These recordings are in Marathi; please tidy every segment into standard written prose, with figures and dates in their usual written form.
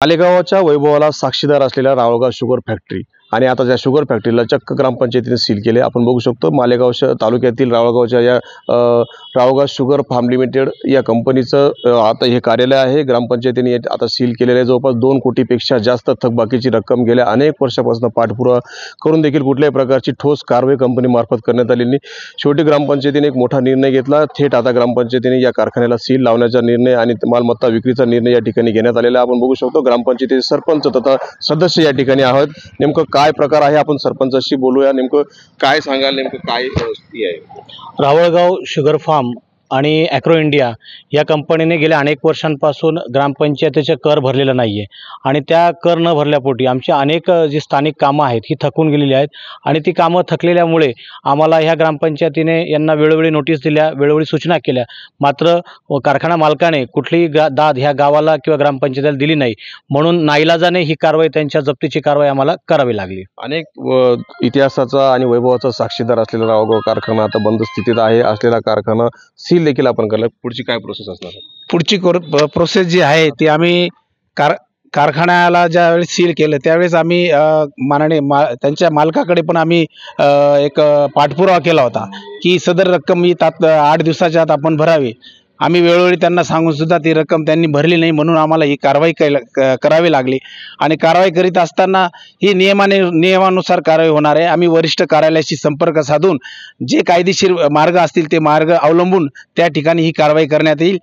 मालेगावच्या वैभवाला साक्षीदार असलेल्या रावळगाव शुगर फॅक्टरी आणि आता त्या शुगर फॅक्टरीला चक्क ग्रामपंचायतीने सील केले। आपण बघू शकतो मालेगाव तालुक्यातील रावळगावच्या या रावळगाव शुगर फार्म लिमिटेड या कंपनीचं आता हे कार्यालय आहे। ग्रामपंचायतीने आता सील केलेले जवळपास 2 कोटीपेक्षा जास्त थकबाकीची रक्कम गेल्या अनेक वर्षापासून पाठपुरावा करून देखील कुठल्याही प्रकारची ठोस कारवाई कंपनीमार्फत करण्यात आली नाही। शेवटी ग्रामपंचायतीने एक मोठा निर्णय घेतला। थेट आता ग्रामपंचायतीने या कारखान्याला सील लावण्याचा निर्णय आणि मालमत्ता विक्रीचा निर्णय या ठिकाणी घेण्यात आलेला आहे। आपण बघू शकतो ग्रामपंचायतीचे सरपंच तथा सदस्य या ठिकाणी आहेत। नेमकं काय प्रकार आहे आपण सरपंचाशी बोलूया। नेमकं काय सांगाल, नेमकं काय स्थिती आहे? रावळगाव शुगर फार्म आणि ॲग्रो इंडिया या कंपनीने गेल्या अनेक वर्षांपासून ग्रामपंचायतीचे कर भरलेला नाही आहे आणि त्या कर न भरल्यापोटी आमची अनेक जी स्थानिक कामं आहेत ही थकून गेलेली आहेत आणि ती कामं थकलेल्यामुळे आम्हाला ह्या ग्रामपंचायतीने यांना वेळोवेळी नोटीस दिल्या, वेळोवेळी सूचना केल्या, मात्र कारखाना मालकाने कुठलीही दाद ह्या गावाला किंवा ग्रामपंचायतीला दिली नाही। म्हणून नाईलाजाने ही कारवाई, त्यांच्या जप्तीची कारवाई आम्हाला करावी लागली। अनेक इतिहासाचा आणि वैभवाचा साक्षीदार असलेला रावळगाव कारखाना आता बंद स्थितीत आहे। असलेला कारखाना सील देखील आपण करला। पुढची काय प्रोसेस असणार? पुढची प्रोसेस जी आहे ती आम्ही कारखान्याला ज्यावेळेस सील केलं त्यावेळेस आम्ही त्यांच्या मालकाकडे पण आम्ही एक पाठपुरावा केला होता की सदर रक्कम ही 8 दिवसाच्या आत आपण भरावी। आम्ही वेळोवेळी त्यांना सांगून सुद्धा ती रक्कम त्यांनी भरली नाही, म्हणून आम्हाला ही कारवाई करावी लागली आणि कारवाई करीत असताना ही नियमानुसार कारवाई होणार आहे। आम्ही वरिष्ठ कार्यालयाशी संपर्क साधून जे कायदेशीर मार्ग असतील ते मार्ग अवलंबून त्या ठिकाणी ही कारवाई करण्यात येईल।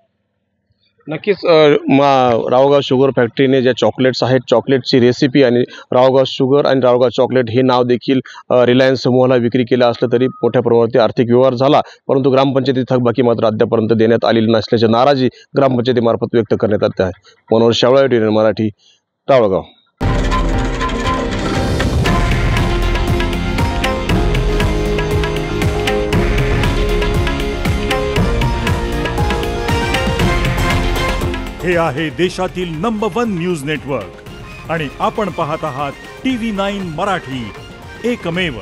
नक्कीच रावळगाव शुगर फॅक्टरीने ज्या चॉकलेट्स आहेत, चॉकलेटची रेसिपी आणि रावळगाव शुगर आणि रावळगाव चॉकलेट हे नाव देखील रिलायन्स समूहाला विक्री केलं असलं तरी मोठ्या प्रमाणात आर्थिक व्यवहार झाला, परंतु ग्रामपंचायती थकबाकी मात्र अद्यापर्यंत देण्यात आलेली नसल्याची नाराजी ग्रामपंचायतीमार्फत व्यक्त करण्यात येत आहे। मनोहर शावळे, TN मराठी, रावळगाव। हे आहे देशातील नंबर 1 न्यूज नेटवर्क आणि आपण पाहत आहात TV9 मराठी, एकमेव।